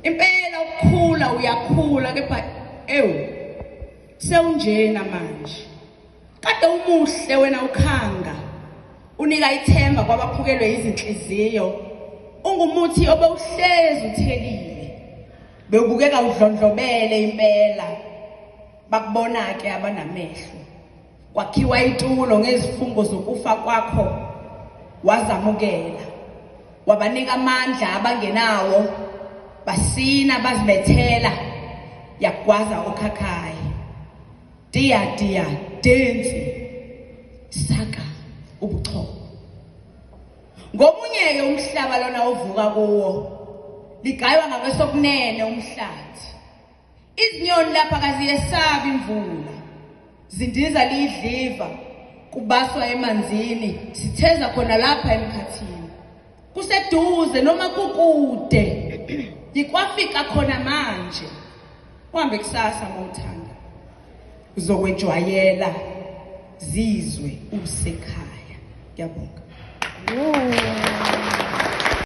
impela ukukhula uyakhula kepha sewunjena manje kade umuhle wena ukhanga unika ithemba kwabaphukelwe izinhliziyo ungumuthi obewuhlezi uthelile bewubukeka udlondlobele impela bakubona ke abanamehlo kwakhiwa itulo ngezifungo zokufa kwakho wazamukela wabanika amandla abangenawo basina bazibethela yakwaza ukhakhaya dia densi saka ubuchopho ngomunye ke umhlaba lona ovuka kuwo ligaywa ngabesokunene umhlathi izinyoni lapha kaziyesabi imvula zindiza lidliva kubaswa emanzini sitheza khona lapha emkhathini kuseduze noma kukude yikwafika khona manje uhambe kusasa mawuthanda uzokwejwayela zizwe usekhaya ngiyabonga